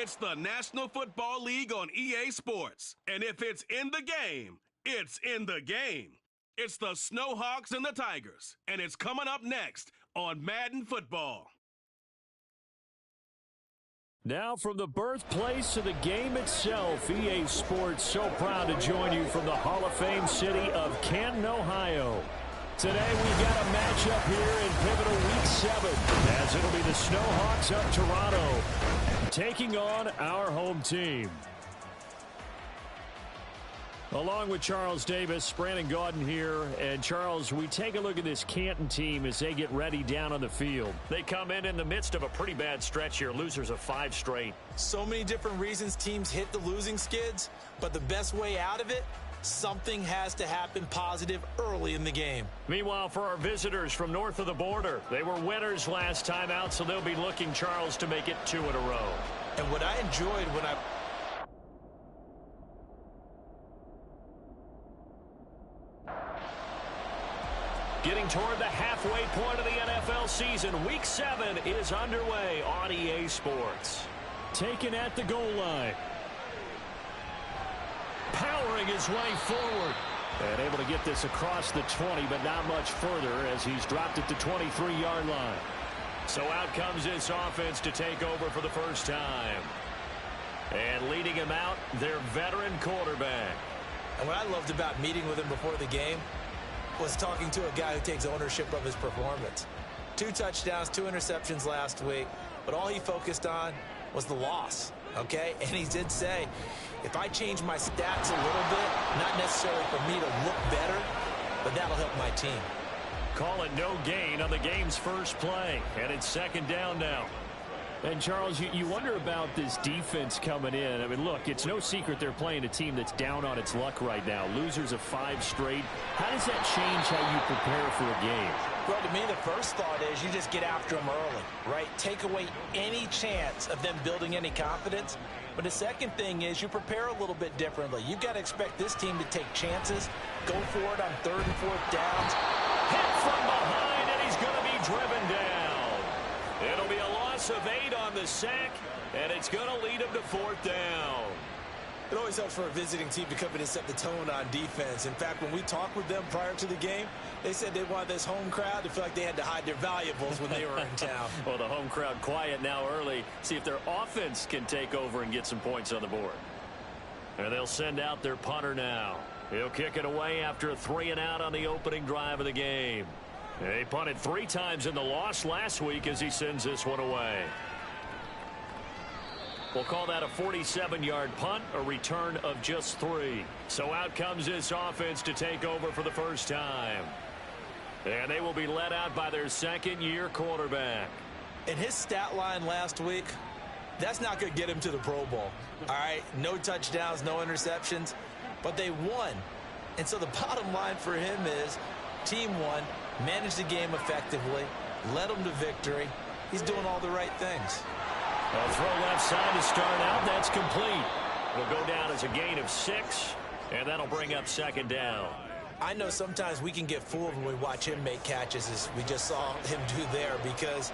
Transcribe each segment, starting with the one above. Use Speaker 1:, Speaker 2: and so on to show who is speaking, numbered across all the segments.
Speaker 1: It's the National Football League on EA Sports. And if it's in the game, it's in the game. It's the Snowhawks and the Tigers. And it's coming up next on Madden Football.
Speaker 2: Now from the birthplace of the game itself, EA Sports so proud to join you from the Hall of Fame city of Canton, Ohio. Today we got a matchup here in pivotal Week 7, as it'll be the Snowhawks of Toronto taking on our home team. Along with Charles Davis, Brandon Gaudin here. And Charles, we take a look at this Canton team as they get ready down on the field. They come in the midst of a pretty bad stretch here, losers of 5 straight.
Speaker 3: So many different reasons teams hit the losing skids, but the best way out of it, something has to happen positive early in the game.
Speaker 2: Meanwhile, for our visitors from north of the border, they were winners last time out, so they'll be looking, Charles, to make it 2 in a row.
Speaker 3: And what I enjoyed when I...
Speaker 2: Getting toward the halfway point of the NFL season, Week 7 is underway on EA Sports. Taken at the goal line. Powering his way forward. And able to get this across the 20, but not much further as he's dropped it to 23-yard line. So out comes this offense to take over for the first time. And leading him out, their veteran quarterback.
Speaker 3: And what I loved about meeting with him before the game was talking to a guy who takes ownership of his performance. 2 touchdowns, 2 interceptions last week, but all he focused on was the loss, okay? And he did say, if I change my stats a little bit, not necessarily for me to look better, but that'll help my team.
Speaker 2: Call it no gain on the game's first play, and it's 2nd down now. And, Charles, you wonder about this defense coming in. I mean, look, it's no secret they're playing a team that's down on its luck right now. Losers of 5 straight. How does that change how you prepare for a game?
Speaker 3: Well, to me, the first thought is you just get after them early, right? Take away any chance of them building any confidence. But the second thing is you prepare a little bit differently. You've got to expect this team to take chances, go for it on 3rd and 4th downs.
Speaker 2: Hit from behind, and he's going to be driven down. It'll be a loss of 8 on the sack, and it's going to lead him to 4th down.
Speaker 3: It always helps for a visiting team to come in and set the tone on defense. In fact, when we talked with them prior to the game, they said they wanted this home crowd to feel like they had to hide their valuables when they were in town.
Speaker 2: Well, the home crowd quiet now early. See if their offense can take over and get some points on the board. And they'll send out their punter now. He'll kick it away after a 3-and-out on the opening drive of the game. They punted 3 times in the loss last week as he sends this one away. We'll call that a 47-yard punt, a return of just 3. So out comes this offense to take over for the first time. And they will be led out by their 2nd-year quarterback.
Speaker 3: And his stat line last week, that's not going to get him to the Pro Bowl. All right, no touchdowns, no interceptions, but they won. And so the bottom line for him is team won, managed the game effectively, led them to victory. He's doing all the right things.
Speaker 2: A throw left side to start out. That's complete. It'll go down as a gain of 6, and that'll bring up 2nd down.
Speaker 3: I know sometimes we can get fooled when we watch him make catches, as we just saw him do there, because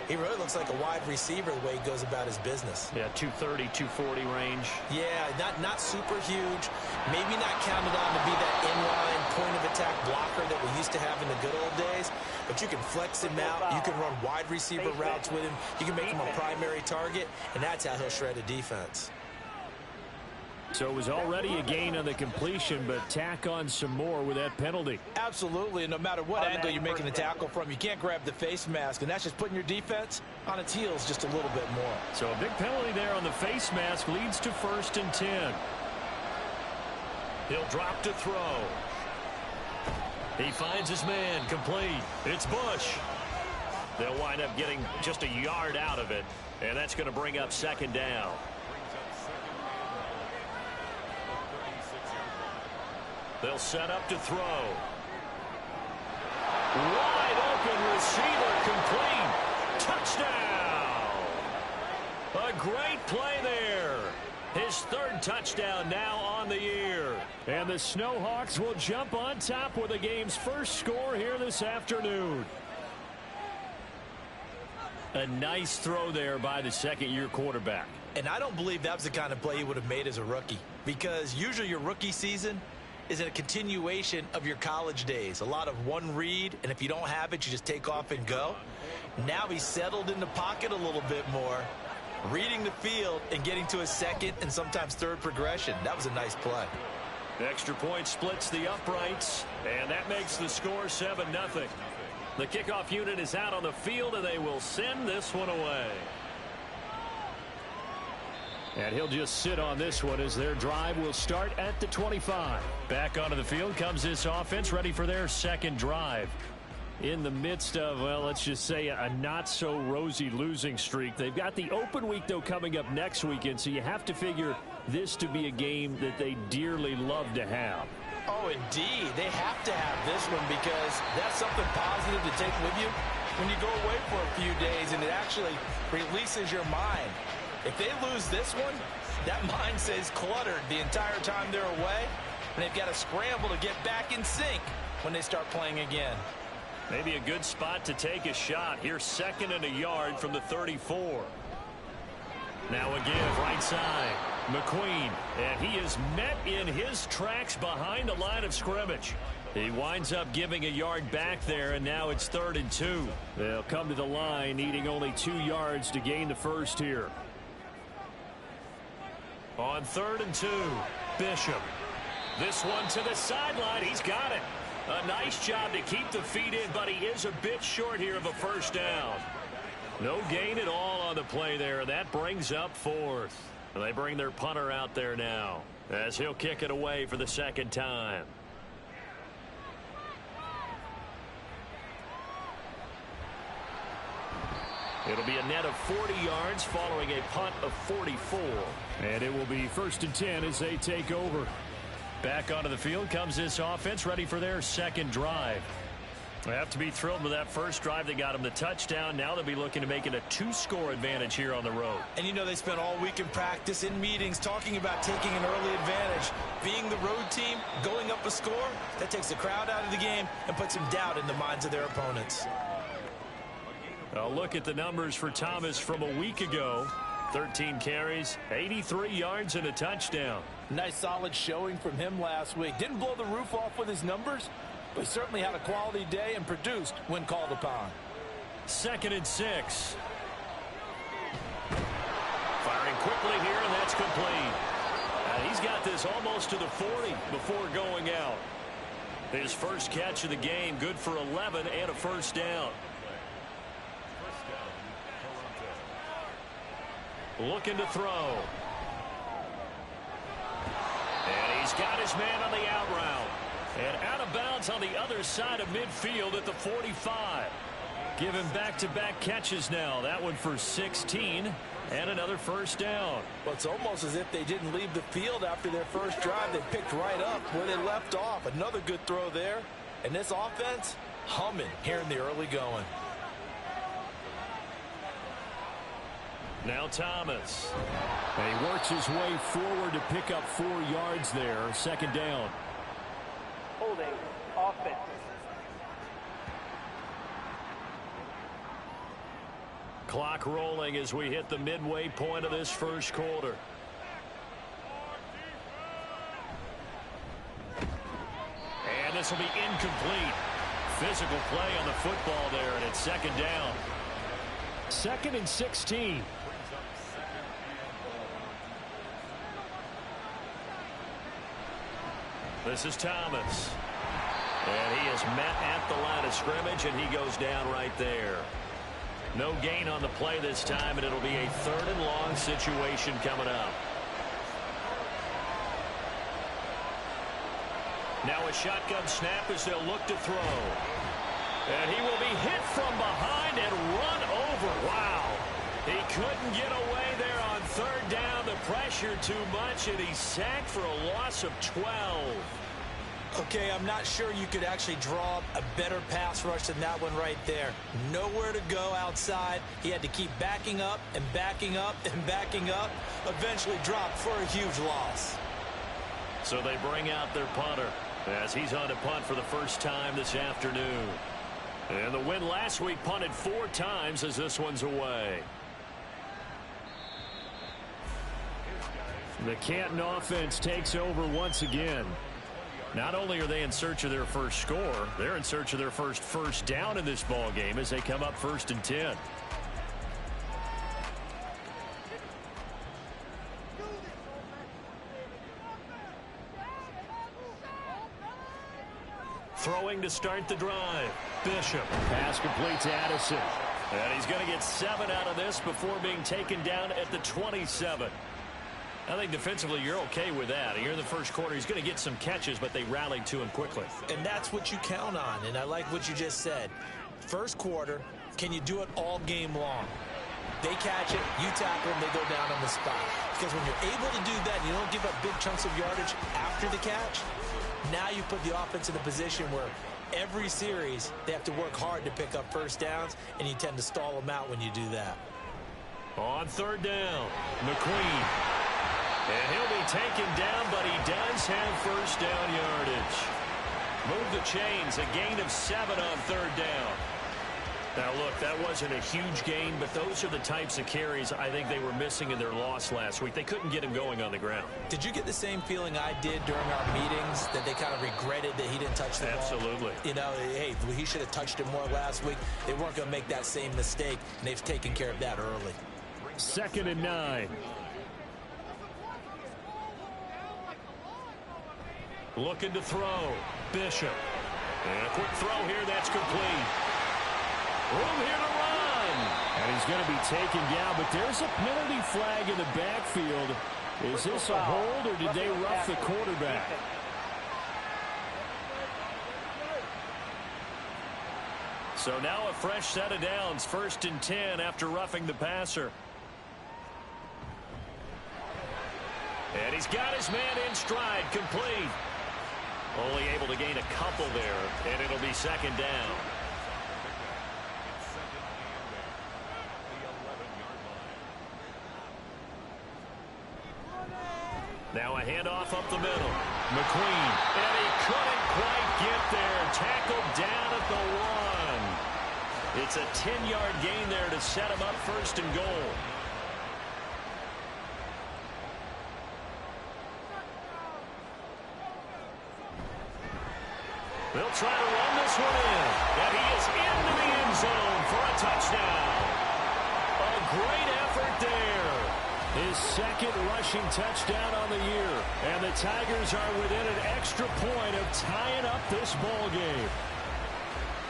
Speaker 3: he really looks like a wide receiver the way he goes about his business.
Speaker 2: Yeah, 230, 240 range.
Speaker 3: Yeah, not super huge. Maybe not counted on to be that inline point-of-attack blocker that we used to have in the good old days. But you can flex him out. You can run wide receiver routes with him. You can make him a primary target, and that's how he'll shred a defense.
Speaker 2: So it was already a gain on the completion, but tack on some more with that penalty.
Speaker 3: Absolutely, and no matter what angle you're making the tackle from, you can't grab the face mask, and that's just putting your defense on its heels just a little bit more.
Speaker 2: So a big penalty there on the face mask leads to 1st and 10. He'll drop to throw. He finds his man, complete. It's Bush. They'll wind up getting just a yard out of it, and that's going to bring up 2nd down. They'll set up to throw. Wide open receiver, complete. Touchdown. A great play there. His 3rd touchdown now on the year. And the Snowhawks will jump on top with the game's first score here this afternoon. A nice throw there by the 2nd-year quarterback.
Speaker 3: And I don't believe that was the kind of play he would have made as a rookie, because usually your rookie season is a continuation of your college days. A lot of one read, and if you don't have it, you just take off and go. Now he's settled in the pocket a little bit more, reading the field and getting to a second and sometimes third progression. That was a nice play.
Speaker 2: Extra point splits the uprights, and that makes the score 7-0. The kickoff unit is out on the field, and they will send this one away. And he'll just sit on this one as their drive will start at the 25. Back onto the field comes this offense, ready for their second drive. In the midst of, well, let's just say a not-so-rosy losing streak. They've got the open week, though, coming up next weekend, so you have to figure this to be a game that they dearly love to have.
Speaker 3: Oh, indeed. They have to have this one because that's something positive to take with you when you go away for a few days, and it actually releases your mind. If they lose this one, that mind stays cluttered the entire time they're away, and they've got to scramble to get back in sync when they start playing again.
Speaker 2: Maybe a good spot to take a shot. Here's 2nd and a yard from the 34. Now again, right side, McQueen, and he is met in his tracks behind the line of scrimmage. He winds up giving a yard back there, and now it's 3rd and 2. They'll come to the line, needing only 2 yards to gain the first here. On 3rd and 2, Bishop. This one to the sideline. He's got it. A nice job to keep the feet in, but he is a bit short here of a first down. No gain at all on the play there, and that brings up 4th. And they bring their punter out there now as he'll kick it away for the second time. It'll be a net of 40 yards following a punt of 44. And it will be 1st and 10 as they take over. Back onto the field comes this offense, ready for their second drive. They have to be thrilled with that first drive. They got them the touchdown. Now they'll be looking to make it a 2-score advantage here on the road.
Speaker 3: And you know they spent all week in practice, in meetings, talking about taking an early advantage. Being the road team, going up a score, that takes the crowd out of the game and puts some doubt in the minds of their opponents.
Speaker 2: A look at the numbers for Thomas from a week ago. 13 carries, 83 yards, and a touchdown.
Speaker 3: Nice solid showing from him last week. Didn't blow the roof off with his numbers, but he certainly had a quality day and produced when called upon.
Speaker 2: 2nd and 6. Firing quickly here, and that's complete. And he's got this almost to the 40 before going out. His first catch of the game, good for 11 and a first down. Looking to throw. And he's got his man on the out route. And out of bounds on the other side of midfield at the 45. Give him back-to-back catches now. That one for 16 and another first down.
Speaker 3: Well, it's almost as if they didn't leave the field after their first drive. They picked right up where they left off. Another good throw there. And this offense, humming here in the early going.
Speaker 2: Now Thomas. And he works his way forward to pick up 4 yards there. 2nd down.
Speaker 4: Holding offense.
Speaker 2: Clock rolling as we hit the midway point of this first quarter. And this will be incomplete. Physical play on the football there, and it's 2nd down. 2nd and 16. This is Thomas. And he is met at the line of scrimmage, and he goes down right there. No gain on the play this time, and it'll be a 3rd and long situation coming up. Now a shotgun snap as they'll look to throw. And he will be hit from behind and run over. Wow. He couldn't get away there on 3rd down. The pressure too much, and he's sacked for a loss of 12.
Speaker 3: Okay, I'm not sure you could actually draw a better pass rush than that one right there. Nowhere to go outside. He had to keep backing up and backing up and backing up. Eventually dropped for a huge loss.
Speaker 2: So they bring out their punter as he's on to punt for the first time this afternoon. And the win last week punted 4 times as this one's away. The Canton offense takes over once again. Not only are they in search of their first score, they're in search of their first down in this ball game as they come up 1st and 10. Throwing to start the drive. Bishop. Pass complete to Addison. And he's going to get 7 out of this before being taken down at the 27. I think defensively you're okay with that. Here in the first quarter, he's going to get some catches, but they rallied to him quickly.
Speaker 3: And that's what you count on, and I like what you just said. First quarter, can you do it all game long? They catch it, you tackle them, they go down on the spot. Because when you're able to do that, you don't give up big chunks of yardage after the catch, now you put the offense in a position where every series they have to work hard to pick up first downs, and you tend to stall them out when you do that.
Speaker 2: On 3rd down, McQueen. And he'll be taken down, but he does have first down yardage. Move the chains, a gain of 7 on 3rd down. Now, look, that wasn't a huge gain, but those are the types of carries I think they were missing in their loss last week. They couldn't get him going on the ground.
Speaker 3: Did you get the same feeling I did during our meetings, that they kind of regretted that he didn't touch the ball?
Speaker 2: Absolutely.
Speaker 3: You know, hey, he should have touched it more last week. They weren't going to make that same mistake, and they've taken care of that early.
Speaker 2: 2nd and 9. Looking to throw. Bishop. And a quick throw here. That's complete. Room here to run. And he's going to be taken down, but there's a penalty flag in the backfield. Is this a hold, or did they rough the quarterback? So now a fresh set of downs. 1st and 10 after roughing the passer. And he's got his man in stride. Complete. Only able to gain a couple there, and it'll be 2nd down. Now a handoff up the middle. McQueen, and he couldn't quite get there. Tackled down at the 1. It's a 10-yard gain there to set him up 1st and goal. They'll try to run this one in. And he is into the end zone for a touchdown. A great effort there. His 2nd rushing touchdown on the year. And the Tigers are within an extra point of tying up this ball game.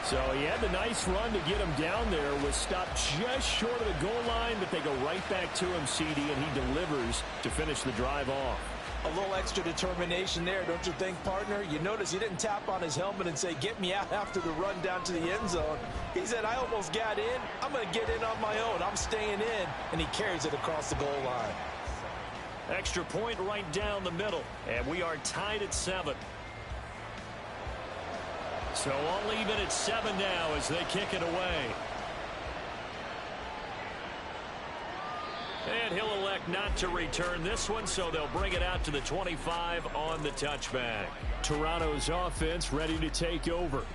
Speaker 2: So he had the nice run to get him down there. Was stopped just short of the goal line, but they go right back to him, CD, and he delivers to finish the drive off.
Speaker 3: A little extra determination there, don't you think, partner? You notice he didn't tap on his helmet and say, get me out after the run down to the end zone. He said, I almost got in. I'm going to get in on my own. I'm staying in. And he carries it across the goal line.
Speaker 2: Extra point right down the middle. And we are tied at 7. So all even at 7 now as they kick it away. And he'll elect not to return this one, so they'll bring it out to the 25 on the touchback. Toronto's offense ready to take over.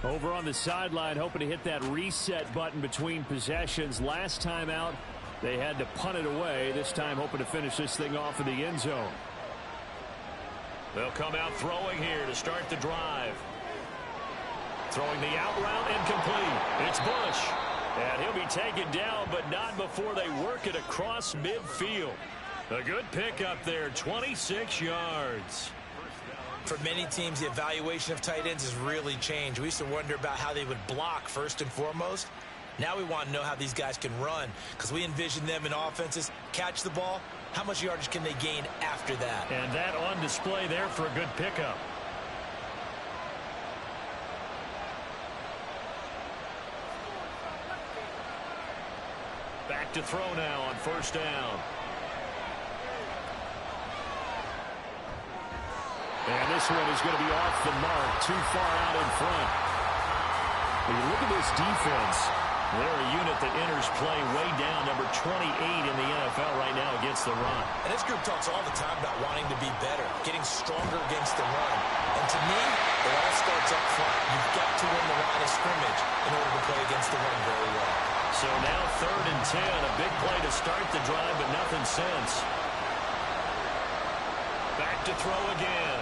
Speaker 2: Over on the sideline, hoping to hit that reset button between possessions. Last time out, they had to punt it away. This time, hoping to finish this thing off in the end zone. They'll come out throwing here to start the drive. Throwing the out route incomplete. It's Bush. And he'll be taken down, but not before they work it across midfield. A good pickup there, 26 yards.
Speaker 3: For many teams, the evaluation of tight ends has really changed. We used to wonder about how they would block first and foremost. Now we want to know how these guys can run, because we envision them in offenses catch the ball. How much yardage can they gain after that?
Speaker 2: And that on display there for a good pickup. Back to throw now on 1st down. And this one is going to be off the mark, too far out in front. When you look at this defense, they're a unit that enters play way down, number 28 in the NFL right now against the run.
Speaker 3: And this group talks all the time about wanting to be better, getting stronger against the run. And to me, it all starts up front. You've got to win the line of scrimmage in order to play against the run very well.
Speaker 2: So now 3rd and 10, a big play to start the drive, but nothing since. to throw again.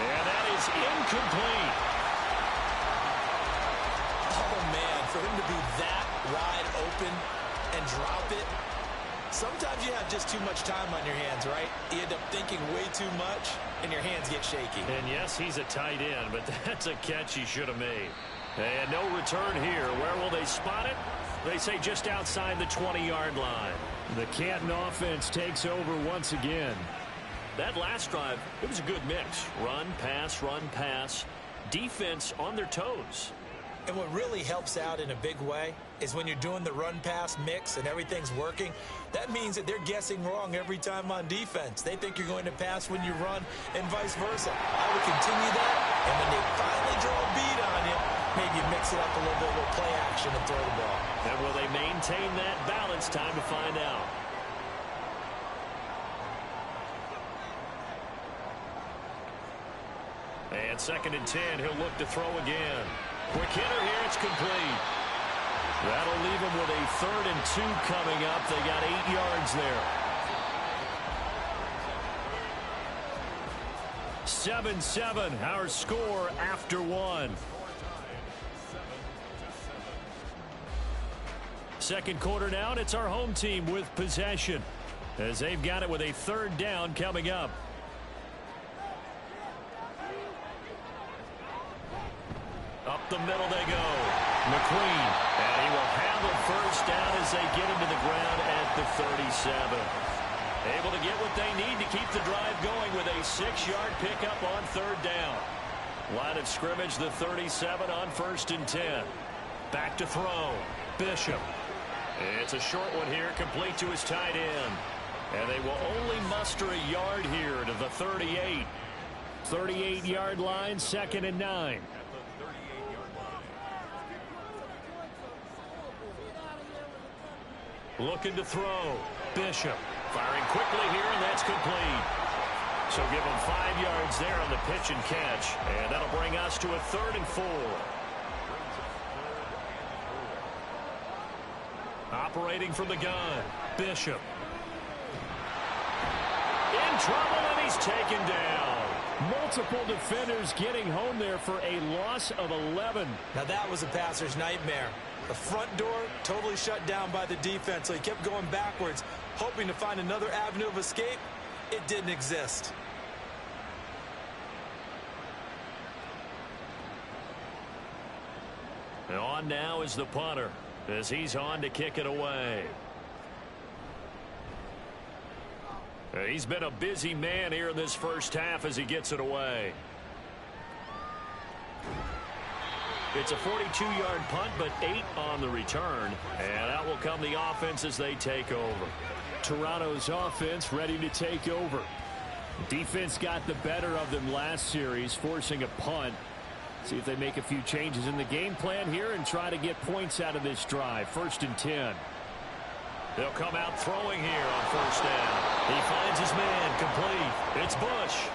Speaker 2: And that is incomplete.
Speaker 3: Oh, man, for him to be that wide open and drop it. Sometimes you have just too much time on your hands, right? You end up thinking way too much, and your hands get shaky.
Speaker 2: And yes, he's a tight end, but that's a catch he should have made. And no return here. Where will they spot it? They say just outside the 20-yard line. The Canton offense takes over once again. That last drive, it was a good mix. Run, pass, defense on their toes.
Speaker 3: And what really helps out in a big way is when you're doing the run-pass mix and everything's working, that means that they're guessing wrong every time on defense. They think you're going to pass when you run and vice versa. I would continue that, and when they finally draw a beat on you, maybe mix it up a little bit with play action and throw the ball.
Speaker 2: And will they maintain that balance? Time to find out. And 2nd and 10, he'll look to throw again. Quick hitter here, it's complete. That'll leave him with a 3rd and 2 coming up. They got 8 yards there. 7-7, our score after 1. Second quarter now, and it's our home team with possession, as they've got it with a 3rd down coming up. Up the middle they go. McQueen, and he will have a 1st down as they get him to the ground at the 37. Able to get what they need to keep the drive going with a 6-yard pickup on 3rd down. Line of scrimmage, the 37 on 1st and 10. Back to throw. Bishop. It's a short one here, complete to his tight end. And they will only muster a yard here to the 38. 38-yard line, 2nd and 9. Looking to throw. Bishop firing quickly here, and that's complete. So give him 5 yards there on the pitch and catch. And that'll bring us to a 3rd and 4. Operating from the gun. Bishop. In trouble, and he's taken down. Multiple defenders getting home there for a loss of 11.
Speaker 3: Now that was a passer's nightmare. The front door totally shut down by the defense, so he kept going backwards, hoping to find another avenue of escape. It didn't exist.
Speaker 2: And on now is the punter, as he's on to kick it away. He's been a busy man here in this first half as he gets it away. It's a 42-yard punt, but 8 on the return. And out will come the offense as they take over. Toronto's offense ready to take over. Defense got the better of them last series, forcing a punt. See if they make a few changes in the game plan here and try to get points out of this drive. 1st and 10. They'll come out throwing here on 1st down. He finds his man, complete. It's Bush.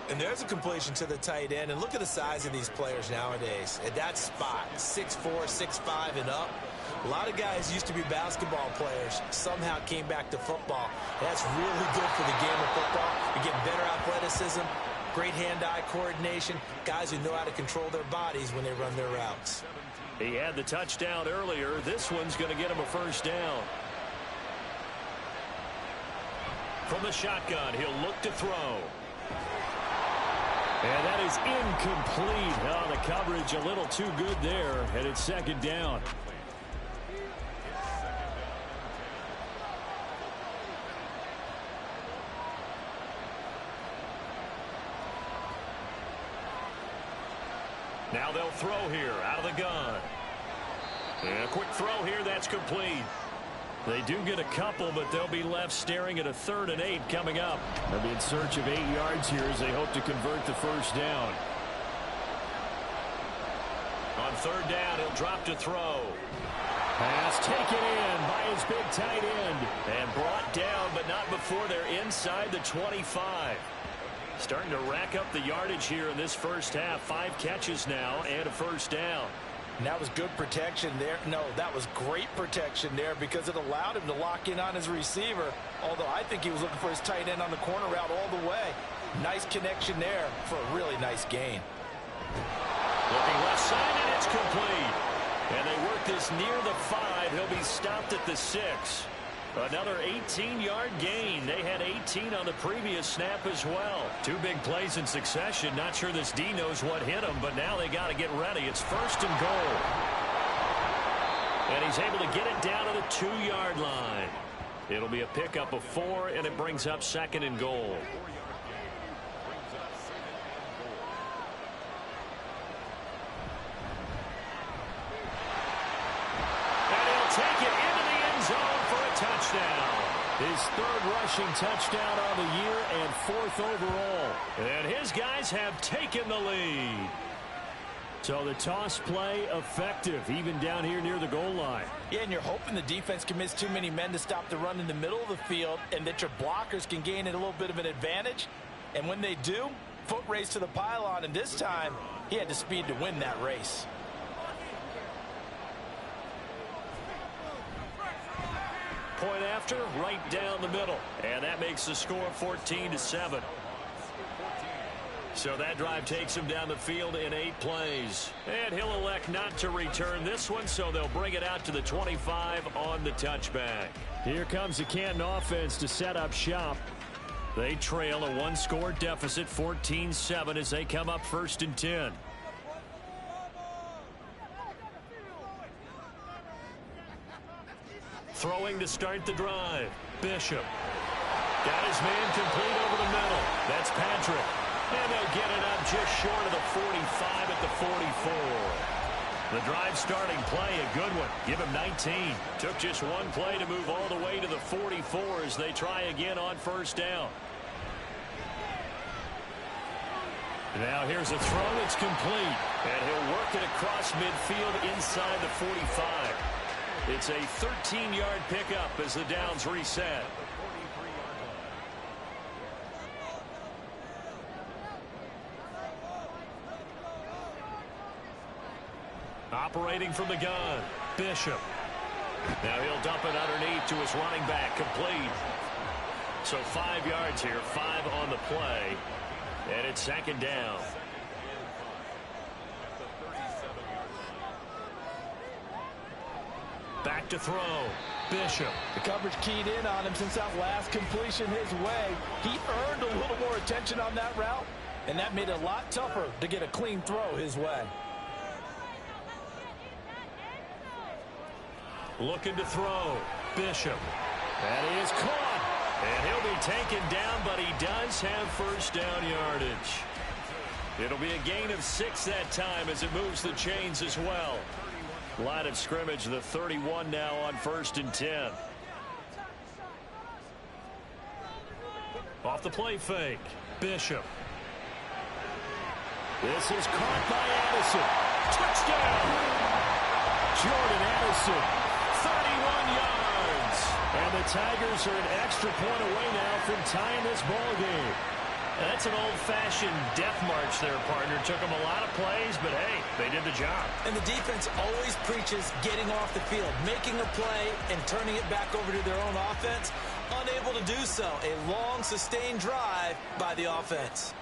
Speaker 3: And there's a completion to the tight end. And look at the size of these players nowadays. At that spot, 6'4", 6'5", and up. A lot of guys used to be basketball players. Somehow came back to football. That's really good for the game of football. You get better athleticism, great hand-eye coordination, guys who know how to control their bodies when they run their routes.
Speaker 2: He had the touchdown earlier. This one's going to get him a 1st down. From the shotgun, he'll look to throw. And that is incomplete. Oh, the coverage a little too good there, and it's 2nd down. Now they'll throw here out of the gun. And a quick throw here, that's complete. They do get a couple, but they'll be left staring at a 3rd and 8 coming up. They'll be in search of 8 yards here as they hope to convert the 1st down. On 3rd down, he'll drop to throw. Pass taken in by his big tight end. And brought down, but not before they're inside the 25. Starting to rack up the yardage here in this first half. 5 catches now and a 1st down.
Speaker 3: And that was good protection there. No, that was great protection there because it allowed him to lock in on his receiver, although I think he was looking for his tight end on the corner route all the way. Nice connection there for a really nice gain.
Speaker 2: Looking left side, and it's complete. And they work this near the 5. He'll be stopped at the 6. Another 18-yard gain. They had 18 on the previous snap as well. 2 big plays in succession. Not sure this D knows what hit him, but now they got to get ready. It's 1st and goal. And he's able to get it down to the 2-yard line. It'll be a pickup of 4, and it brings up 2nd and goal. Take it into the end zone for a touchdown. His 3rd rushing touchdown on the year and 4th overall. And his guys have taken the lead. So the toss play effective, even down here near the goal line.
Speaker 3: Yeah, and you're hoping the defense commits too many men to stop the run in the middle of the field and that your blockers can gain a little bit of an advantage. And when they do, foot race to the pylon, and this time he had the speed to win that race.
Speaker 2: Point after, right down the middle. And that makes the score 14-7. So that drive takes him down the field in 8 plays. And he'll elect not to return this one, so they'll bring it out to the 25 on the touchback. Here comes the Canton offense to set up shop. They trail a 1-score deficit, 14-7, as they come up 1st and 10. Throwing to start the drive. Bishop. Got his man complete over the middle. That's Patrick. And they'll get it up just short of the 45 at the 44. The drive starting play, a good one. Give him 19. Took just 1 play to move all the way to the 44 as they try again on 1st down. Now here's a throw that's complete. And he'll work it across midfield inside the 45. It's a 13-yard pickup as the downs reset. Operating from the gun, Bishop. Now he'll dump it underneath to his running back, complete. So 5 yards here, 5 on the play, and it's 2nd down. Back to throw. Bishop.
Speaker 3: The coverage keyed in on him since that last completion his way. He earned a little more attention on that route, and that made it a lot tougher to get a clean throw his way.
Speaker 2: Looking to throw. Bishop. That is caught. And he'll be taken down, but he does have 1st down yardage. It'll be a gain of 6 that time as it moves the chains as well. Line of scrimmage, the 31 now on 1st and 10. Off the play fake. Bishop. This is caught by Addison. Touchdown! Jordan Addison, 31 yards. And the Tigers are an extra point away now from tying this ball game. That's an old-fashioned death march there, partner. Took them a lot of plays, but hey, they did the job.
Speaker 3: And the defense always preaches getting off the field, making a play and turning it back over to their own offense. Unable to do so. A long, sustained drive by the offense.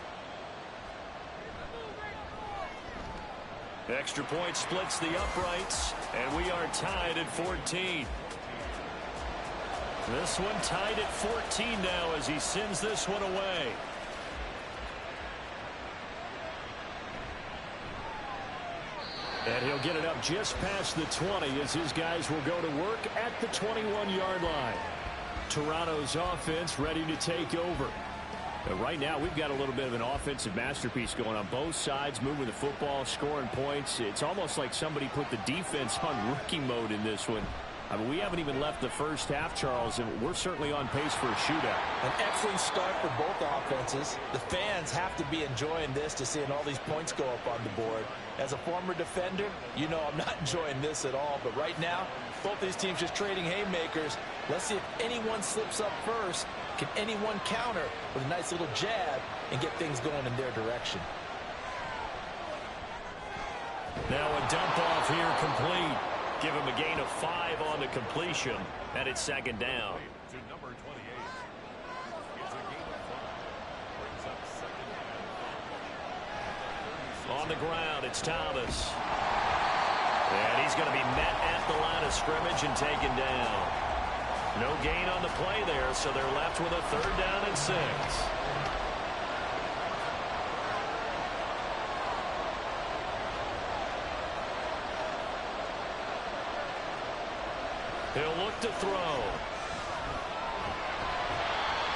Speaker 2: Extra point splits the uprights, and we are tied at 14. This one tied at 14 now as he sends this one away. And he'll get it up just past the 20 as his guys will go to work at the 21-yard line. Toronto's offense ready to take over. But right now, we've got a little bit of an offensive masterpiece going on both sides, moving the football, scoring points. It's almost like somebody put the defense on rookie mode in this one. I mean, we haven't even left the first half, Charles, and we're certainly on pace for a shootout.
Speaker 3: An excellent start for both offenses. The fans have to be enjoying this to seeing all these points go up on the board. As a former defender, you know I'm not enjoying this at all. But right now, both these teams just trading haymakers. Let's see if anyone slips up first. Can anyone counter with a nice little jab and get things going in their direction?
Speaker 2: Now a dump off here complete. Give him a gain of 5 on the completion, and it's second down.
Speaker 5: To number 28. It's a gain of 5. Brings up second down.
Speaker 2: On the ground, it's Thomas. And he's going to be met at the line of scrimmage and taken down. No gain on the play there, so they're left with a 3rd down and 6. He'll look to throw.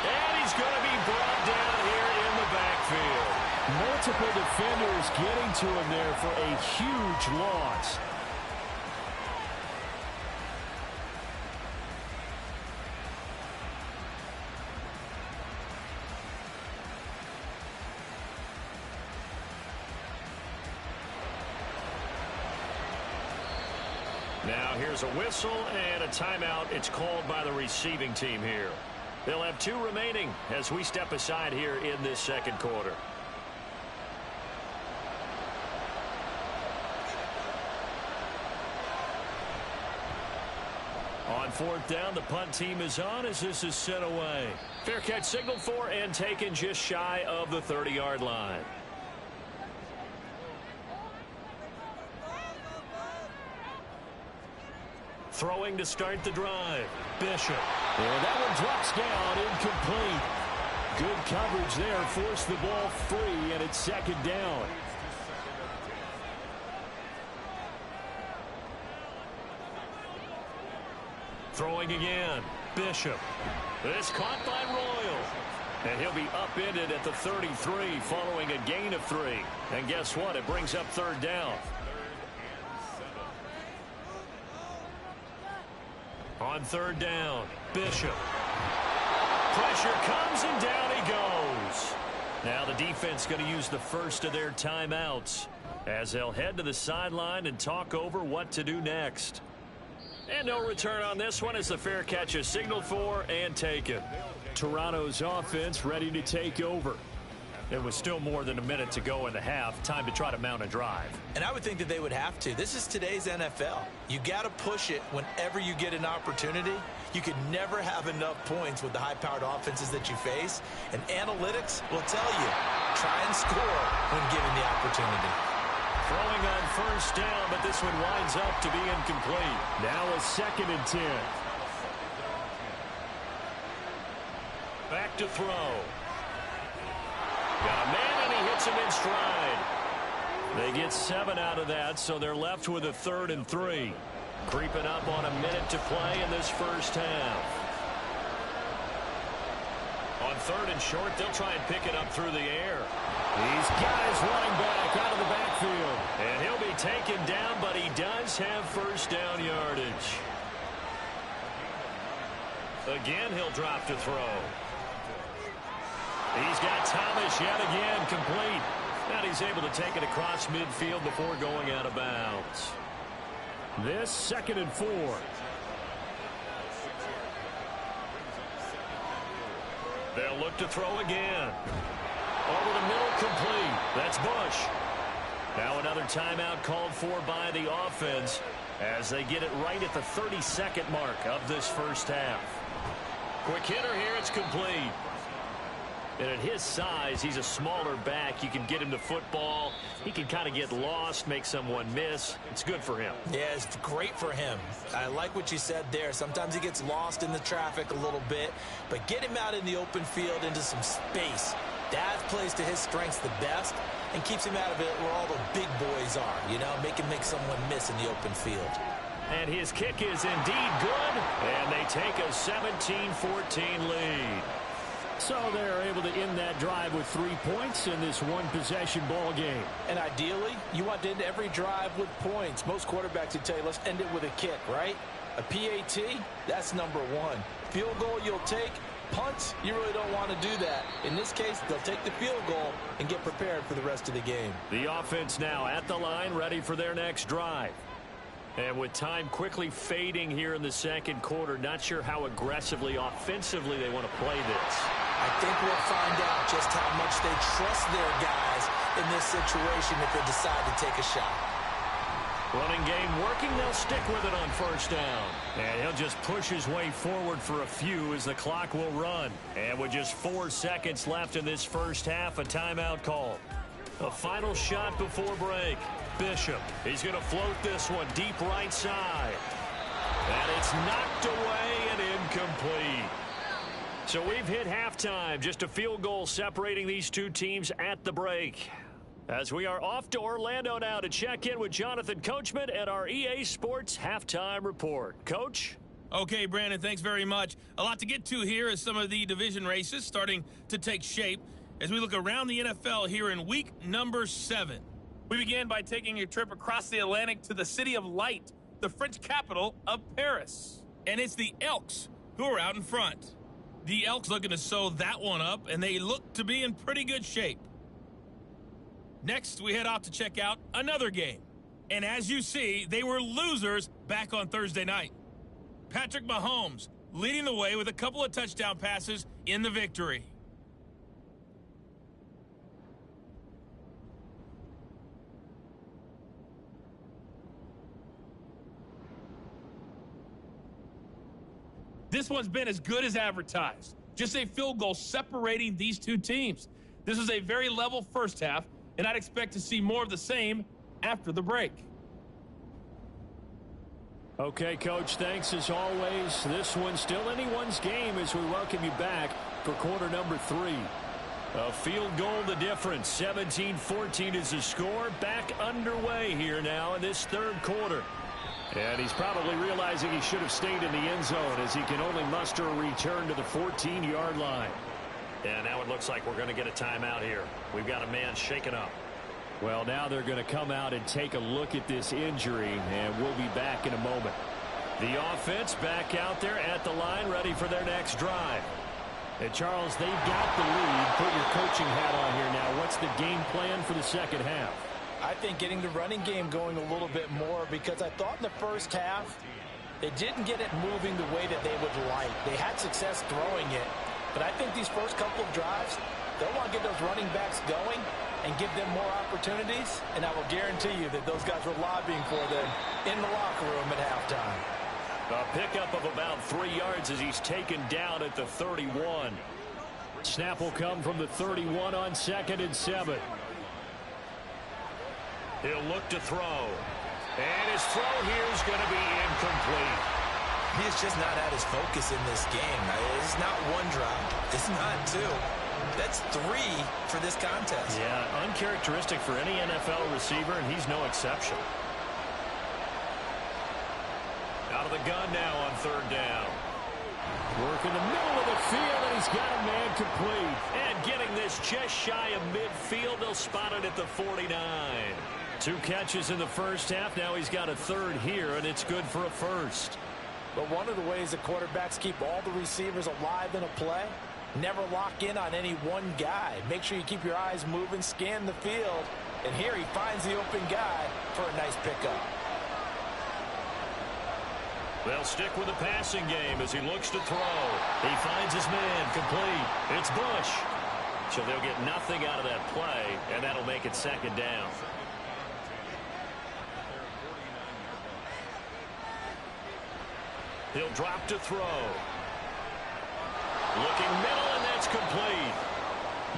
Speaker 2: And he's going to be brought down here in the backfield. Multiple defenders getting to him there for a huge loss. Now here's a whistle and a timeout. It's called by the receiving team here. They'll have 2 remaining as we step aside here in this second quarter. On 4th down, the punt team is on as this is sent away. Fair catch signaled for and taken just shy of the 30-yard line. Throwing to start the drive. Bishop. And that one drops down, incomplete. Good coverage there. Forced the ball free, and it's second down. Throwing again. Bishop. This caught by Royal. And he'll be upended at the 33 following a gain of 3. And guess what? It brings up 3rd down. On 3rd down, Bishop. Pressure comes and down he goes. Now the defense going to use the first of their timeouts as they'll head to the sideline and talk over what to do next. And no return on this one as the fair catch is signaled for and taken. Toronto's offense ready to take over. There was still more than a minute to go in the half. Time to try to mount a drive.
Speaker 3: And I would think that they would have to. This is today's NFL. You got to push it whenever you get an opportunity. You could never have enough points with the high-powered offenses that you face. And analytics will tell you, try and score when given the opportunity.
Speaker 2: Throwing on 1st down, but this one winds up to be incomplete. Now a 2nd and 10. Back to throw. Got a man, and he hits him in stride. They get 7 out of that, so they're left with a 3rd and 3. Creeping up on a minute to play in this first half. On 3rd and short, they'll try and pick it up through the air. He's got his running back out of the backfield. And he'll be taken down, but he does have 1st down yardage. Again, he'll drop to throw. He's got Thomas yet again complete. And he's able to take it across midfield before going out of bounds. This 2nd and 4. They'll look to throw again. Over the middle, complete. That's Bush. Now another timeout called for by the offense as they get it right at the 32nd mark of this first half. Quick hitter here, it's complete. And at his size, he's a smaller back. You can get him to football. He can kind of get lost, make someone miss. It's good for him.
Speaker 3: Yeah, it's great for him. I like what you said there. Sometimes he gets lost in the traffic a little bit, but get him out in the open field into some space. That plays to his strengths the best and keeps him out of it where all the big boys are, you know, make him make someone miss in the open field.
Speaker 2: And his kick is indeed good, and they take a 17-14 lead. So they're able to end that drive with 3 points in this one-possession ball game.
Speaker 3: And ideally, you want to end every drive with points. Most quarterbacks would tell you, let's end it with a kick, right? A PAT, that's number 1. Field goal you'll take. Punts, you really don't want to do that. In this case, they'll take the field goal and get prepared for the rest of the game.
Speaker 2: The offense now at the line, ready for their next drive. And with time quickly fading here in the second quarter, not sure how aggressively, offensively they want to play this.
Speaker 3: I think we'll find out just how much they trust their guys in this situation if they decide to take a shot.
Speaker 2: Running game working. They'll stick with it on first down. And he'll just push his way forward for a few as the clock will run. And with just 4 seconds left in this first half, a timeout call. A final shot before break. Bishop, he's going to float this one deep right side. And it's knocked away and incomplete. So we've hit halftime. Just a field goal separating these two teams at the break. As we are off to Orlando now to check in with Jonathan Coachman at our EA Sports Halftime Report. Coach?
Speaker 6: Okay, Brandon, thanks very much. A lot to get to here as some of the division races starting to take shape as we look around the NFL here in week number 7. We begin by taking a trip across the Atlantic to the City of Light, the French capital of Paris. And it's the Elks who are out in front. The Elks looking to sew that one up, and they look to be in pretty good shape. Next, we head off to check out another game. And as you see, they were losers back on Thursday night. Patrick Mahomes leading the way with a couple of touchdown passes in the victory. This one's been as good as advertised. Just a field goal separating these two teams. This is a very level first half, and I'd expect to see more of the same after the break.
Speaker 2: Okay, Coach, thanks as always. This one's still anyone's game as we welcome you back for quarter number 3. A field goal the difference. 17-14 is the score. Back underway here now in this third quarter. And he's probably realizing he should have stayed in the end zone as he can only muster a return to the 14-yard line. And now it looks like we're going to get a timeout here. We've got a man shaken up. Well, now they're going to come out and take a look at this injury, and we'll be back in a moment. The offense back out there at the line, ready for their next drive. And, Charles, they've got the lead. Put your coaching hat on here now. What's the game plan for the second half?
Speaker 3: I think getting the running game going a little bit more, because I thought in the first half they didn't get it moving the way that they would like. They had success throwing it, but I think these first couple of drives, they'll want to get those running backs going and give them more opportunities, and I will guarantee you that those guys were lobbying for them in the locker room at halftime.
Speaker 2: A pickup of about 3 yards as he's taken down at the 31. Snap will come from the 31 on 2nd and 7. He'll look to throw. And his throw here is going to be incomplete.
Speaker 3: He is just not at his focus in this game. It's not one drop. It's not 2. That's 3 for this contest.
Speaker 2: Yeah, uncharacteristic for any NFL receiver, and he's no exception. Out of the gun now on 3rd down. Work in the middle of the field, and he's got a man complete. And getting this just shy of midfield, they'll spot it at the 49. 2 catches in the first half. Now he's got a 3rd here, and it's good for a first.
Speaker 3: But one of the ways the quarterbacks keep all the receivers alive in a play, never lock in on any one guy. Make sure you keep your eyes moving, scan the field, and here he finds the open guy for a nice pickup.
Speaker 2: They'll stick with the passing game as he looks to throw. He finds his man complete. It's Bush. So they'll get nothing out of that play, and that'll make it 2nd down. He'll drop to throw. Looking middle, and that's complete.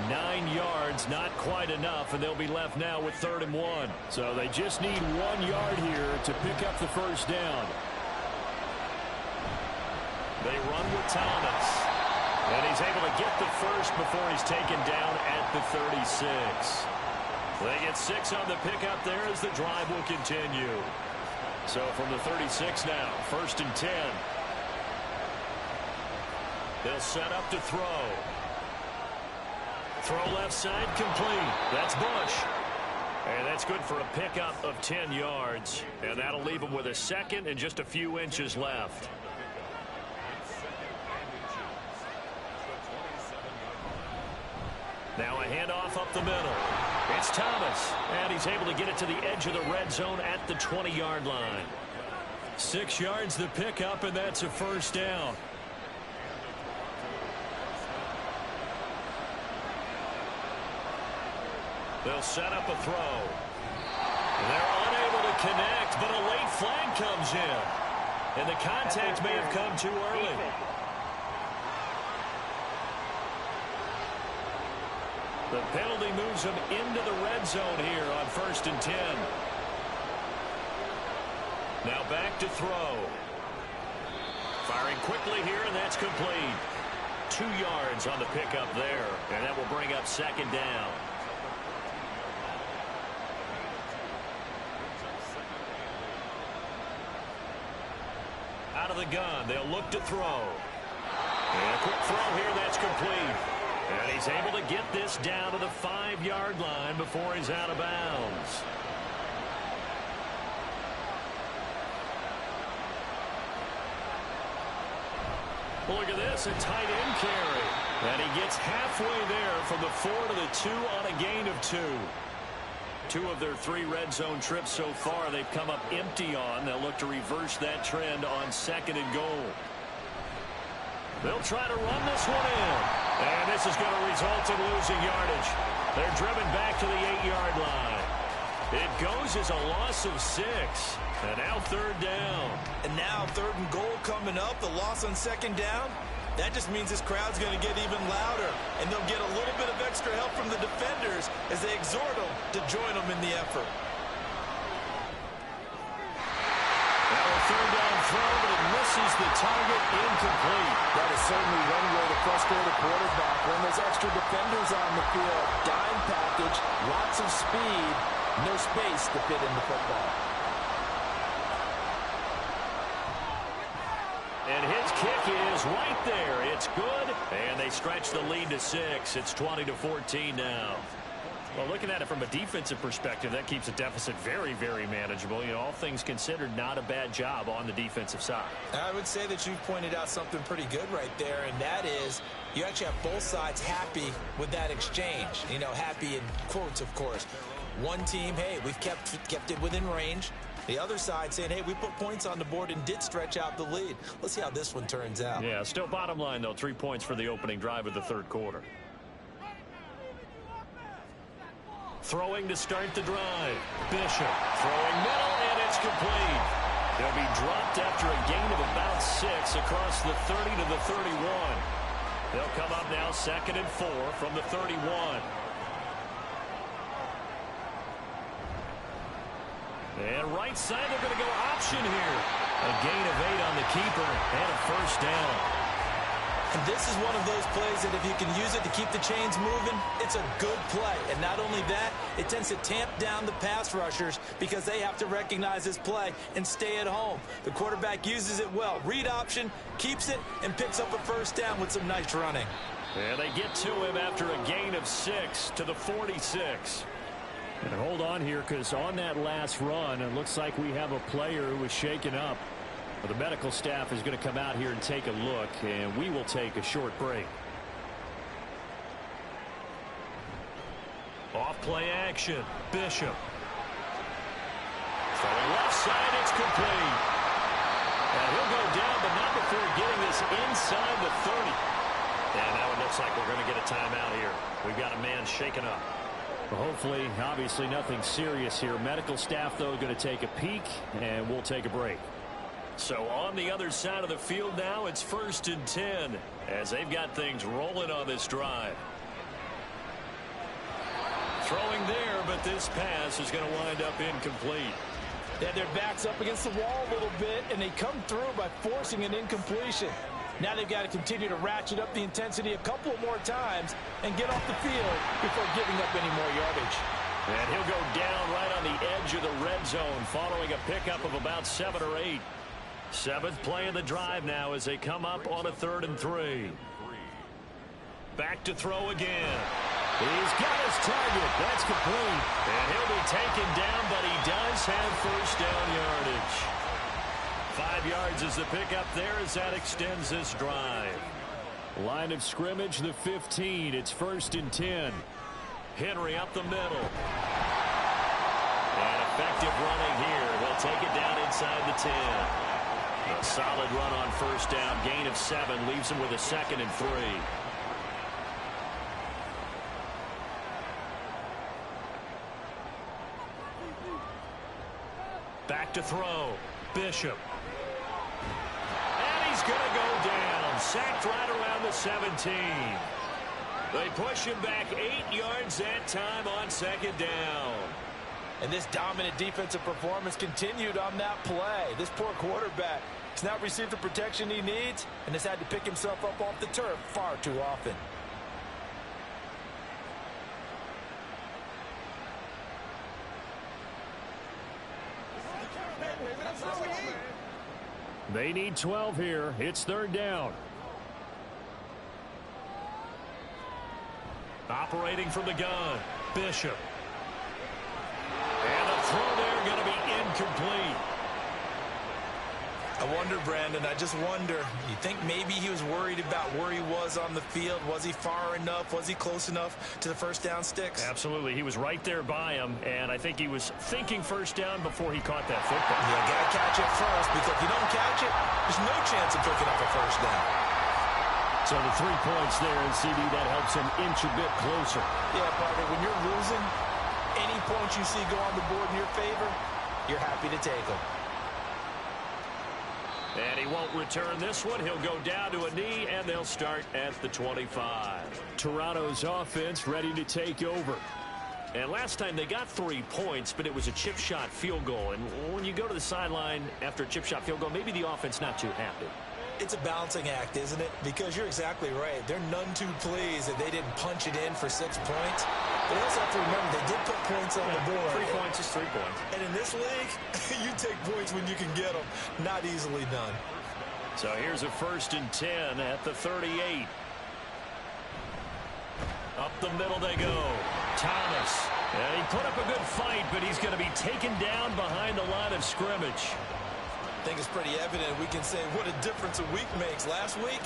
Speaker 2: 9 yards, not quite enough, and they'll be left now with 3rd and 1. So they just need 1 yard here to pick up the first down. They run with Thomas. And he's able to get the first before he's taken down at the 36. They get 6 on the pickup there as the drive will continue. So from the 36 now, 1st and 10. They'll set up to throw. Throw left side complete. That's Bush. And that's good for a pickup of 10 yards. And that'll leave him with a 2nd and just a few inches left. Now a handoff up the middle. It's Thomas, and he's able to get it to the edge of the red zone at the 20-yard line. 6 yards the pickup, and that's a first down. They'll set up a throw. They're unable to connect, but comes in. And the contact may have come too early. The penalty moves him into the red zone here on 1st and 10. Now back to throw. Firing quickly here, and that's complete. 2 yards on the pickup there, and that will bring up 2nd down. Out of the gun, they'll look to throw. And a quick throw here, that's complete. And he's able to get this down to the 5-yard line before he's out of bounds. Well, look at this, a tight end carry. And he gets halfway there from the 4 to the 2 on a gain of 2. 2 of their 3 red zone trips so far they've come up empty on. They'll look to reverse that trend on 2nd and goal. They'll try to run this one in. And this is going to result in losing yardage. They're driven back to the 8-yard line. It goes as a loss of 6. And now 3rd down.
Speaker 3: And now 3rd and goal coming up. The loss on 2nd down. That just means this crowd's going to get even louder. And they'll get a little bit of extra help from the defenders as they exhort them to join them in the effort.
Speaker 2: Now a 3rd down throw, but it misses the target, incomplete.
Speaker 7: That is certainly one way to frustrate a quarterback when there's extra defenders on the field. Dime package, lots of speed, no space to fit in the football.
Speaker 2: And his kick is right there. It's good. And they stretch the lead to 6. It's 20-14 now. Well, looking at it from a defensive perspective, that keeps the deficit very, very manageable. You know, all things considered, not a bad job on the defensive side.
Speaker 3: I would say that you've pointed out something pretty good right there, and that is you actually have both sides happy with that exchange. You know, happy in quotes, of course. One team, hey, we've kept it within range. The other side saying, hey, we put points on the board and did stretch out the lead. Let's see how this one turns out.
Speaker 2: Yeah, still bottom line, though, 3 points for the opening drive of the 3rd quarter. Throwing to start the drive. Bishop throwing middle, and it's complete. They'll be dropped after a gain of about 6 across the 30 to the 31. They'll come up now 2nd and 4 from the 31. And right side, they're going to go option here. A gain of 8 on the keeper and a 1st down.
Speaker 3: And this is one of those plays that if you can use it to keep the chains moving, it's a good play. And not only that, it tends to tamp down the pass rushers because they have to recognize this play and stay at home. The quarterback uses it well. Read option, keeps it, and picks up a 1st down with some nice running.
Speaker 2: And they get to him after a gain of 6 to the 46. And hold on here, because on that last run, it looks like we have a player who was shaken up. The medical staff is going to come out here and take a look, and we will take a short break. Off play action. Bishop. From the left side, it's complete. And he'll go down, but not before getting this inside the 30. And now it looks like we're going to get a timeout here. We've got a man shaken up. Well, hopefully, obviously nothing serious here. Medical staff, though, going to take a peek, and we'll take a break. So on the other side of the field now, it's 1st and 10 as they've got things rolling on this drive. Throwing there, but this pass is going to wind up incomplete.
Speaker 7: Yeah, their back's up against the wall a little bit, and they come through by forcing an incompletion. Now they've got to continue to ratchet up the intensity a couple more times and get off the field before giving up any more yardage.
Speaker 2: And he'll go down right on the edge of the red zone following a pickup of about 7 or 8. 7th play of the drive now as they come up on a 3rd and 3. Back to throw again. He's got his target. That's complete. And he'll be taken down, but he does have 1st down yardage. 5 yards is the pickup there as that extends this drive. Line of scrimmage, the 15. It's 1st and 10. Henry up the middle. And effective running here. They'll take it down inside the 10. A solid run on 1st down. Gain of 7 leaves him with a 2nd and 3. Back to throw. Bishop. And he's going to go down. Sacked right around the 17. They push him back 8 yards that time on second down.
Speaker 7: And this dominant defensive performance continued on that play. This poor quarterback has not received the protection he needs and has had to pick himself up off the turf far too often.
Speaker 2: They need 12 here. It's third down. Operating from the gun, Bishop. And the throw there going to be incomplete.
Speaker 3: I wonder, Brandon, I just wonder, you think maybe he was worried about where he was on the field? Was he far enough? Was he close enough to the first down sticks?
Speaker 2: Absolutely. He was right there by him, and I think he was thinking first down before he caught that football.
Speaker 3: Yeah, got to catch it first, because if you don't catch it, there's no chance of picking up a first down.
Speaker 2: So the 3 points there, and CD, that helps him inch a bit closer.
Speaker 7: Yeah, partner, when you're losing, any points you see go on the board in your favor, you're happy to take them.
Speaker 2: And he won't return this one. He'll go down to a knee, and they'll start at the 25. Toronto's offense ready to take over. And last time they got 3 points, but it was a chip shot field goal. And when you go to the sideline after a chip shot field goal, maybe the offense not too happy.
Speaker 3: It's a balancing act, isn't it? Because you're exactly right. They're none too pleased that they didn't punch it in for 6 points. But you also have to remember, they did put points on the board.
Speaker 2: 3 points is 3 points.
Speaker 3: And in this league, you take points when you can get them. Not easily done.
Speaker 2: So here's a 1st and 10 at the 38. Up the middle they go. Thomas. And he put up a good fight, but he's going to be taken down behind the line of scrimmage.
Speaker 3: I think it's pretty evident. We can say what a difference a week makes. Last week,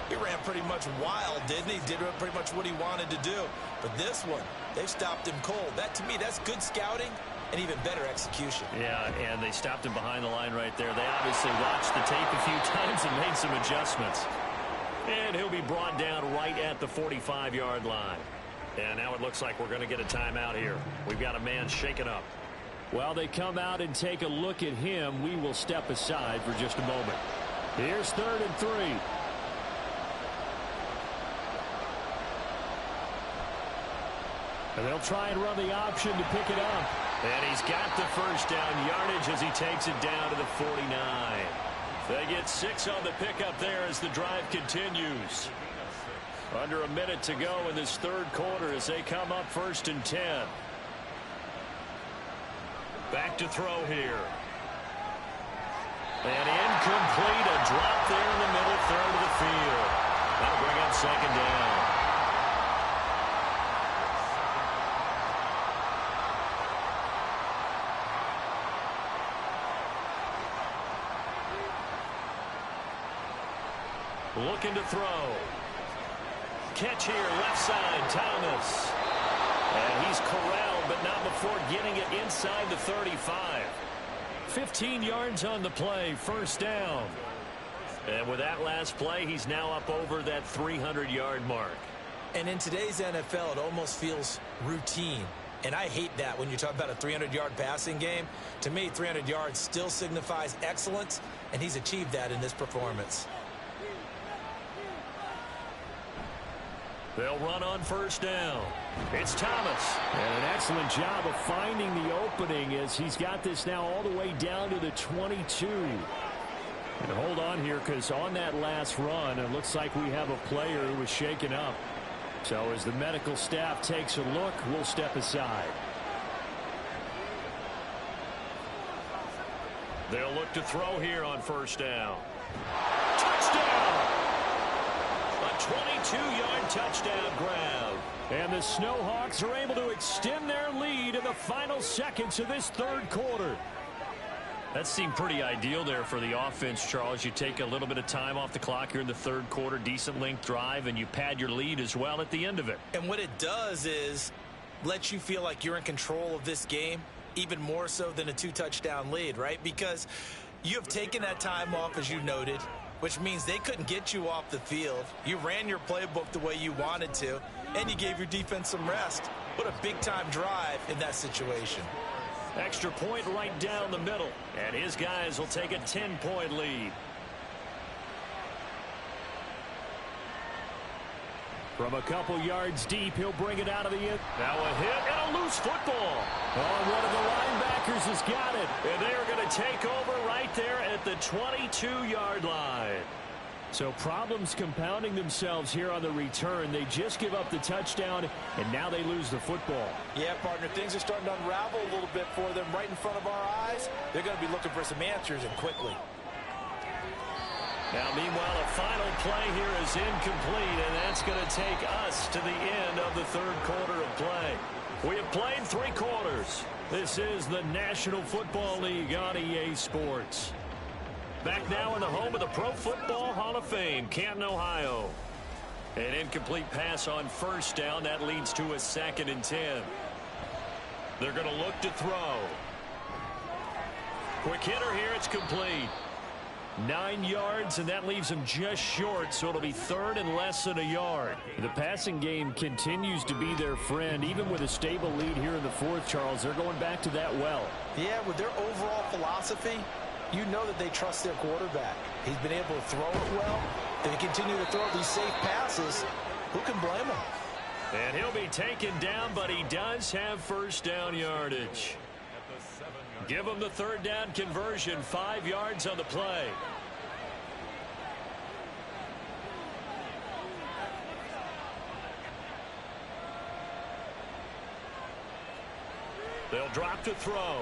Speaker 3: he ran pretty much wild, didn't he? Did pretty much what he wanted to do. But this one, they've stopped him cold. That, to me, that's good scouting and even better execution.
Speaker 2: Yeah, and they stopped him behind the line right there. They obviously watched the tape a few times and made some adjustments. And he'll be brought down right at the 45-yard line. And now it looks like we're going to get a timeout here. We've got a man shaken up. While they come out and take a look at him, we will step aside for just a moment. Here's 3rd and 3. And they'll try and run the option to pick it up. And he's got the first down yardage as he takes it down to the 49. They get 6 on the pickup there as the drive continues. Under a minute to go in this 3rd quarter as they come up 1st and 10. Back to throw here. And incomplete. A drop there in the middle 3rd of the field. That'll bring up 2nd down. Looking to throw. Catch here, left side, Thomas. And he's corralled, but not before getting it inside the 35. 15 yards on the play, 1st down. And with that last play, he's now up over that 300-yard mark.
Speaker 3: And in today's NFL, it almost feels routine. And I hate that when you talk about a 300-yard passing game. To me, 300 yards still signifies excellence, and he's achieved that in this performance.
Speaker 2: They'll run on 1st down. It's Thomas. And an excellent job of finding the opening as he's got this now all the way down to the 22. And hold on here, because on that last run, it looks like we have a player who was shaken up. So as the medical staff takes a look, we'll step aside. They'll look to throw here on 1st down. Touchdown! A 22-yard touchdown grab. And the Snowhawks are able to extend their lead in the final seconds of this 3rd quarter. That seemed pretty ideal there for the offense, Charles. You take a little bit of time off the clock here in the 3rd quarter, decent length drive, and you pad your lead as well at the end of it.
Speaker 3: And what it does is let you feel like you're in control of this game, even more so than a 2-touchdown lead, right? Because you have taken that time off, as you noted, which means they couldn't get you off the field. You ran your playbook the way you wanted to, and you gave your defense some rest. What a big-time drive in that situation.
Speaker 2: Extra point right down the middle. And his guys will take a 10-point lead. From a couple yards deep, he'll bring it out of the end. Now a hit and a loose football. Oh, one of the linebackers has got it. And they are going to take over right there at the 22-yard line. So problems compounding themselves here on the return. They just give up the touchdown, and now they lose the football.
Speaker 7: Yeah, partner, things are starting to unravel a little bit for them right in front of our eyes. They're going to be looking for some answers, and quickly.
Speaker 2: Now, meanwhile, a final play here is incomplete, and that's going to take us to the end of the third quarter of play. We have played 3 quarters. This is the National Football League on EA Sports. Back now in the home of the Pro Football Hall of Fame, Canton, Ohio. An incomplete pass on first down. That leads to a 2nd and 10. They're going to look to throw. Quick hitter here. It's complete. 9 yards, and that leaves him just short, so it'll be 3rd and less than a yard. The passing game continues to be their friend. Even with a stable lead here in the 4th, Charles, they're going back to that well.
Speaker 7: Yeah, with their overall philosophy, you know that they trust their quarterback. He's been able to throw it well. They continue to throw these safe passes. Who can blame him?
Speaker 2: And he'll be taken down, but he does have first down yardage. Give him the 3rd down conversion, 5 yards on the play. They'll drop to throw.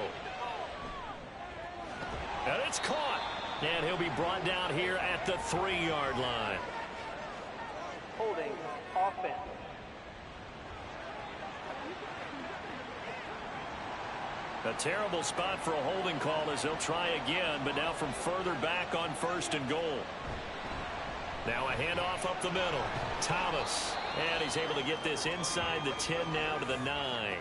Speaker 2: And it's caught. And he'll be brought down here at the 3-yard line.
Speaker 4: Holding offense.
Speaker 2: A terrible spot for a holding call as they'll try again, but now from further back on 1st and goal. Now a handoff up the middle. Thomas. And he's able to get this inside the 10 now to the 9.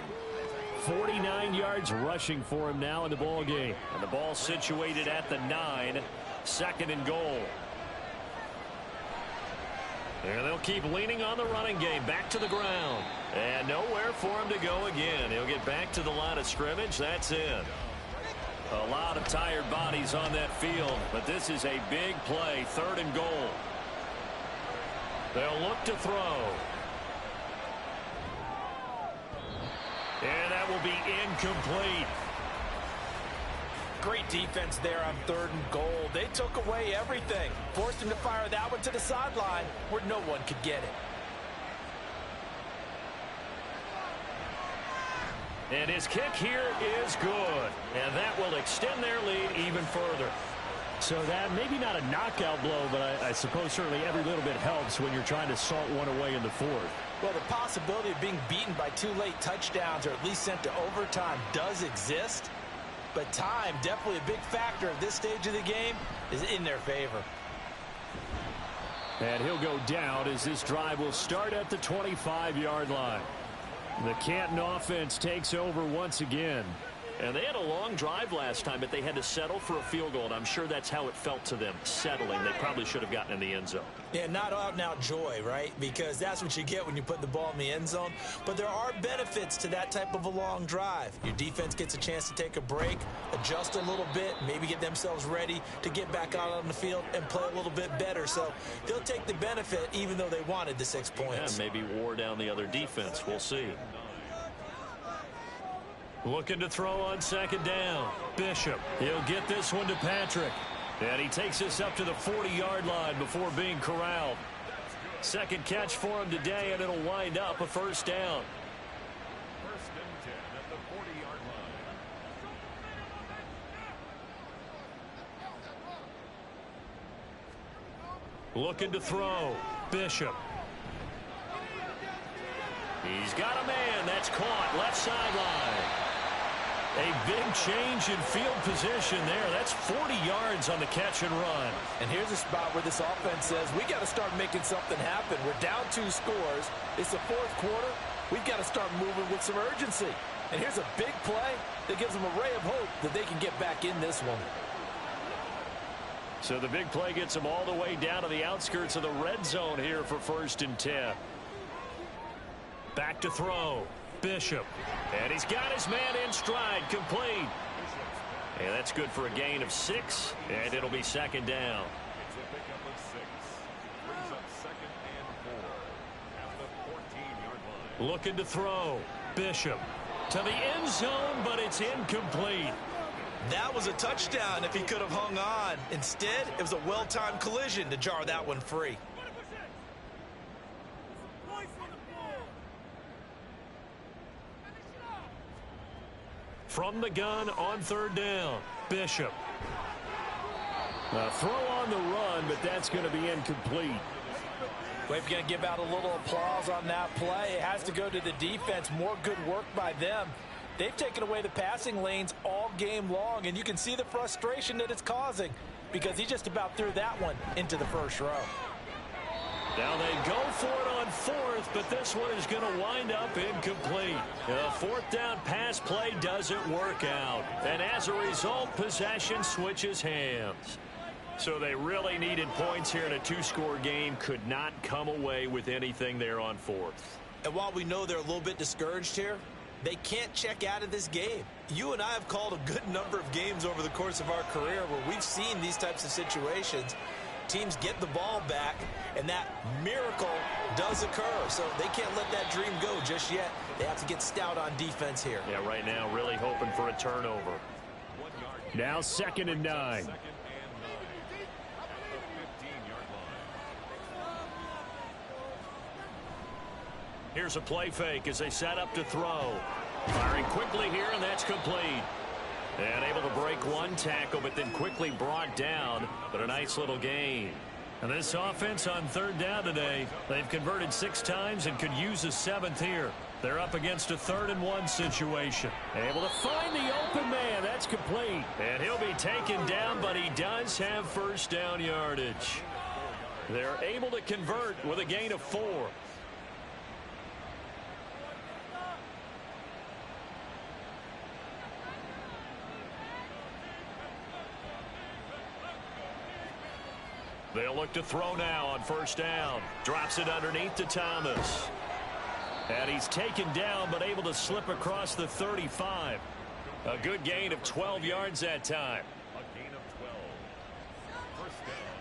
Speaker 2: 49 yards rushing for him now in the ball game. And the ball situated at the 9. 2nd and goal. And they'll keep leaning on the running game. Back to the ground. And nowhere for him to go again. He'll get back to the line of scrimmage. That's it. A lot of tired bodies on that field. But this is a big play. 3rd and goal. They'll look to throw. And that will be incomplete.
Speaker 7: Great defense there on 3rd and goal. They took away everything. Forced him to fire that one to the sideline where no one could get it.
Speaker 2: And his kick here is good. And that will extend their lead even further.
Speaker 8: So that maybe not a knockout blow, but I suppose certainly every little bit helps when you're trying to salt one away in the 4th.
Speaker 7: Well, the possibility of being beaten by 2 late touchdowns or at least sent to overtime does exist. But time, definitely a big factor at this stage of the game, is in their favor.
Speaker 2: And he'll go down as this drive will start at the 25-yard line. The Canton offense takes over once again. And they had a long drive last time, but they had to settle for a field goal, and I'm sure that's how it felt to them, settling. They probably should have gotten in the end zone.
Speaker 7: Yeah, not out-and-out joy, right? Because that's what you get when you put the ball in the end zone. But there are benefits to that type of a long drive. Your defense gets a chance to take a break, adjust a little bit, maybe get themselves ready to get back out on the field and play a little bit better. So they'll take the benefit even though they wanted the 6 points.
Speaker 2: Yeah, maybe wore down the other defense. We'll see. Looking to throw on 2nd down. Bishop. He'll get this one to Patrick. And he takes this up to the 40-yard line before being corralled. 2nd catch for him today, and it'll wind up a 1st down.
Speaker 5: 1st and 10 at the 40-yard line.
Speaker 2: Looking to throw. Bishop. He's got a man. That's caught. Left sideline. A big change in field position there. That's 40 yards on the catch and run.
Speaker 7: And here's a spot where this offense says, we got to start making something happen. We're down 2 scores. It's the 4th quarter. We've got to start moving with some urgency. And here's a big play that gives them a ray of hope that they can get back in this one.
Speaker 2: So the big play gets them all the way down to the outskirts of the red zone here for 1st and 10. Back to throw. Bishop. And he's got his man in stride, complete. And that's good for a gain of 6, and it'll be second down.
Speaker 5: It's a pickup of 6. Brings up 2nd and 4 at the 14-yard line.
Speaker 2: Looking to throw. Bishop to the end zone, but it's incomplete.
Speaker 3: That was a touchdown if he could have hung on. Instead, it was a well-timed collision to jar that one free.
Speaker 2: From the gun on 3rd down, Bishop. A throw on the run, but that's going to be incomplete.
Speaker 7: We're going to give out a little applause on that play. It has to go to the defense. More good work by them. They've taken away the passing lanes all game long, and you can see the frustration that it's causing because he just about threw that one into the first row.
Speaker 2: Now they go for it on 4th, but this one is going to wind up incomplete. The 4th down pass play doesn't work out, and as a result, possession switches hands. So they really needed points here in a 2-score game, could not come away with anything there on 4th.
Speaker 3: And while we know they're a little bit discouraged here, they can't check out of this game. You and I have called a good number of games over the course of our career where we've seen these types of situations. Teams get the ball back, and that miracle does occur. So they can't let that dream go just yet. They have to get stout on defense here.
Speaker 2: Yeah, right now really hoping for a turnover.
Speaker 8: Now 2nd and 9.
Speaker 5: 2nd and 9 at the 15-yard line.
Speaker 2: Here's a play fake as they set up to throw. Firing quickly here, and that's complete. And able to break one tackle, but then quickly brought down. But a nice little gain. And this offense on 3rd down today, they've converted 6 times and could use a 7th here. They're up against a 3rd and 1 situation. Able to find the open man. That's complete. And he'll be taken down, but he does have 1st down yardage. They're able to convert with a gain of 4. They'll look to throw now on 1st down. Drops it underneath to Thomas. And he's taken down, but able to slip across the 35. A good gain of 12 yards that time.
Speaker 5: A gain of 12. 1st down,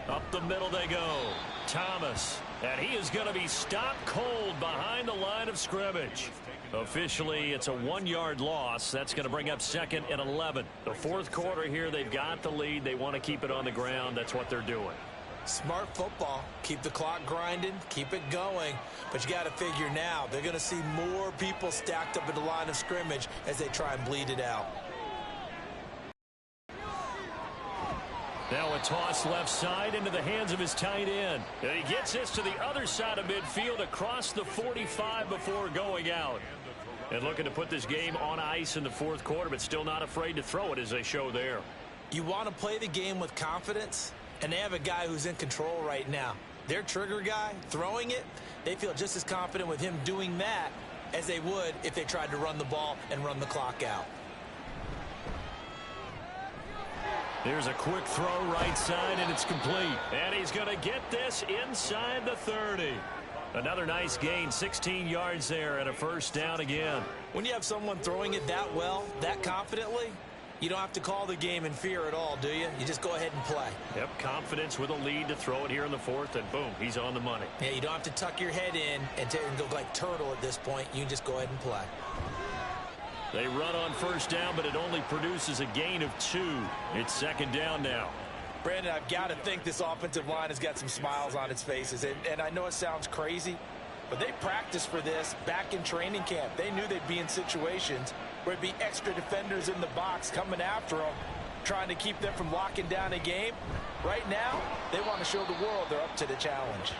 Speaker 5: Toronto.
Speaker 2: Up the middle they go. Thomas. And he is going to be stopped cold behind the line of scrimmage. Officially, it's a 1-yard loss. That's going to bring up 2nd and 11. The 4th quarter here, they've got the lead. They want to keep it on the ground. That's what they're doing.
Speaker 3: Smart football. Keep the clock grinding. Keep it going. But you got to figure now, they're going to see more people stacked up at the line of scrimmage as they try and bleed it out.
Speaker 2: Now a toss left side into the hands of his tight end. And he gets this to the other side of midfield across the 45 before going out. And looking to put this game on ice in the 4th quarter, but still not afraid to throw it as they show there.
Speaker 3: You want to play the game with confidence, and they have a guy who's in control right now. Their trigger guy throwing it, they feel just as confident with him doing that as they would if they tried to run the ball and run the clock out.
Speaker 2: Here's a quick throw right side, and it's complete. And he's going to get this inside the 30. Another nice gain, 16 yards there, and a 1st down again.
Speaker 3: When you have someone throwing it that well, that confidently, you don't have to call the game in fear at all, do you? You just go ahead and play.
Speaker 2: Yep, confidence with a lead to throw it here in the 4th, and boom, he's on the money.
Speaker 3: Yeah, you don't have to tuck your head in and go like turtle at this point. You can just go ahead and play.
Speaker 2: They run on 1st down, but it only produces a gain of 2. It's 2nd down now.
Speaker 7: Brandon, I've got to think this offensive line has got some smiles on its faces. And I know it sounds crazy, but they practiced for this back in training camp. They knew they'd be in situations where it'd be extra defenders in the box coming after them, trying to keep them from locking down a game. Right now, they want to show the world they're up to the challenge.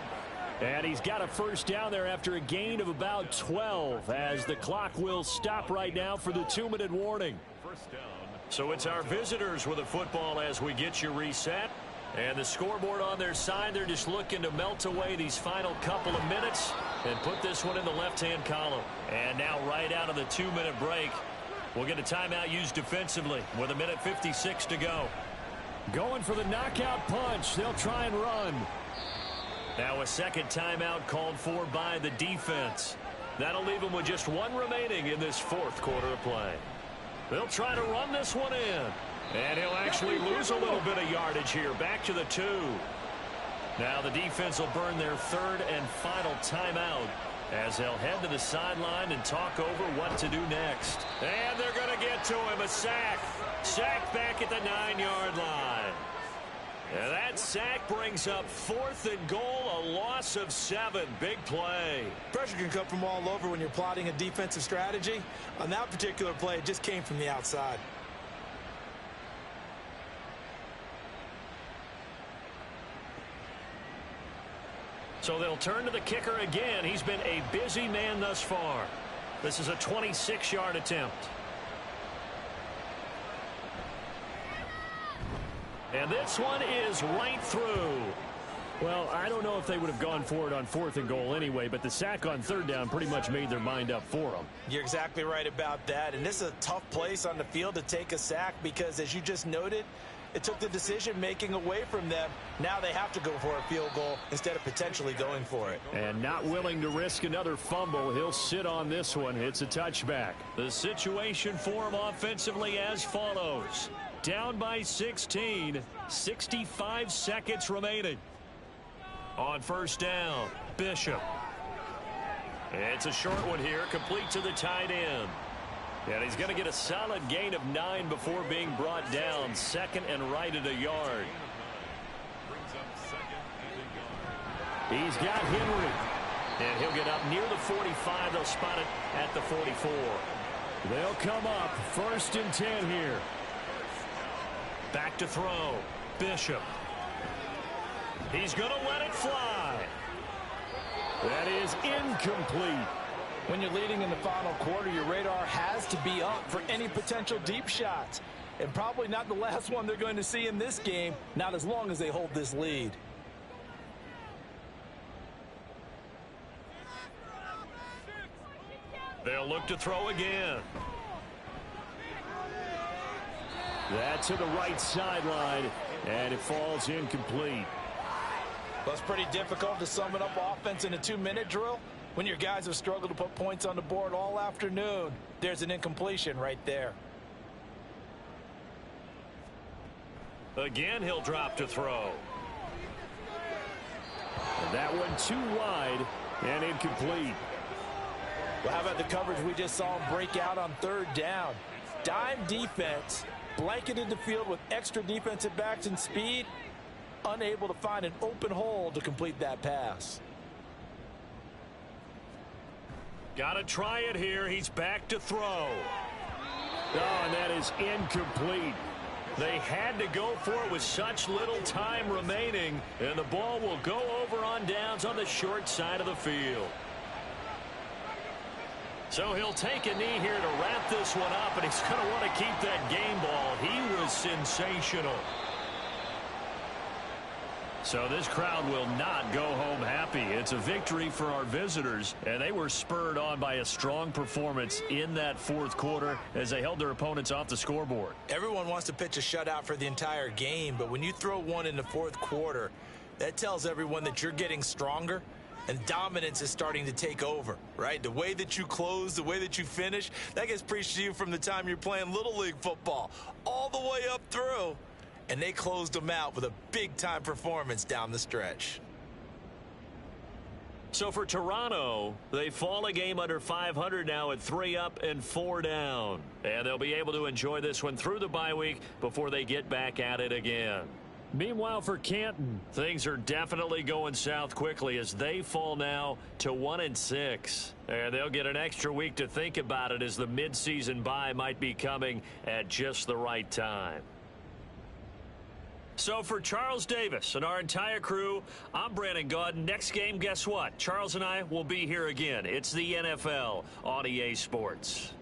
Speaker 2: And he's got a 1st down there after a gain of about 12 as the clock will stop right now for the 2-minute warning.
Speaker 5: 1st down.
Speaker 2: So it's our visitors with the football as we get you reset. And the scoreboard on their side, they're just looking to melt away these final couple of minutes and put this one in the left-hand column. And now right out of the 2-minute break, we'll get a timeout used defensively with 1:56 to go.
Speaker 8: Going for the knockout punch. They'll try and run.
Speaker 2: Now a second timeout called for by the defense. That'll leave them with just one remaining in this fourth quarter of play. They'll try to run this one in. And he'll actually lose a little bit of yardage here. Back to the 2. Now the defense will burn their third and final timeout as they'll head to the sideline and talk over what to do next. And they're going to get to him. A sack. Sack back at the 9-yard line. And that sack brings up 4th and goal, a loss of 7. Big play.
Speaker 3: Pressure can come from all over when you're plotting a defensive strategy. On that particular play, it just came from the outside.
Speaker 2: So they'll turn to the kicker again. He's been a busy man thus far. This is a 26-yard attempt. And this one is right through.
Speaker 8: Well, I don't know if they would have gone for it on 4th and goal anyway, but the sack on 3rd down pretty much made their mind up for them.
Speaker 3: You're exactly right about that. And this is a tough place on the field to take a sack because, as you just noted, it took the decision-making away from them. Now they have to go for a field goal instead of potentially going for it.
Speaker 8: And not willing to risk another fumble. He'll sit on this one. It's a touchback.
Speaker 2: The situation for him offensively as follows. Down by 16. 65 seconds remaining. On first down, Bishop. It's a short one here, complete to the tight end. And he's going to get a solid gain of 9 before being brought down. Second and right at a yard.
Speaker 8: He's got Henry.
Speaker 2: And he'll get up near the 45. They'll spot it at the 44.
Speaker 8: They'll come up 1st and 10 here.
Speaker 2: Back to throw. Bishop. He's going to let it fly.
Speaker 8: That is incomplete.
Speaker 7: When you're leading in the final quarter, your radar has to be up for any potential deep shots. And probably not the last one they're going to see in this game, not as long as they hold this lead.
Speaker 2: They'll look to throw again.
Speaker 8: That's to the right sideline, and it falls incomplete.
Speaker 7: Well, it's pretty difficult to sum it up offense in a 2-minute drill when your guys have struggled to put points on the board all afternoon. There's an incompletion right there.
Speaker 2: Again, he'll drop to throw.
Speaker 8: And that one too wide and incomplete.
Speaker 7: Well, how about the coverage we just saw him break out on 3rd down? Dime defense, blanketed the field with extra defensive backs and speed, unable to find an open hole to complete that pass.
Speaker 2: Got to try it here. He's back to throw.
Speaker 8: Oh, and that is incomplete.
Speaker 2: They had to go for it with such little time remaining, and the ball will go over on downs on the short side of the field. So he'll take a knee here to wrap this one up, and he's going to want to keep that game ball. He was sensational. So this crowd will not go home happy. It's a victory for our visitors, and they were spurred on by a strong performance in that 4th quarter as they held their opponents off the scoreboard.
Speaker 3: Everyone wants to pitch a shutout for the entire game, but when you throw one in the 4th quarter, that tells everyone that you're getting stronger and dominance is starting to take over, right? The way that you close, the way that you finish, that gets preached to you from the time you're playing Little League football all the way up through. And they closed them out with a big-time performance down the stretch.
Speaker 2: So for Toronto, they fall a game under 500 now at 3 up and 4 down. And they'll be able to enjoy this one through the bye week before they get back at it again.
Speaker 8: Meanwhile, for Canton,
Speaker 2: things are definitely going south quickly as they fall now to 1-6. And they'll get an extra week to think about it as the midseason bye might be coming at just the right time. So for Charles Davis and our entire crew, I'm Brandon Gaudin. Next game, guess what? Charles and I will be here again. It's the NFL on EA Sports.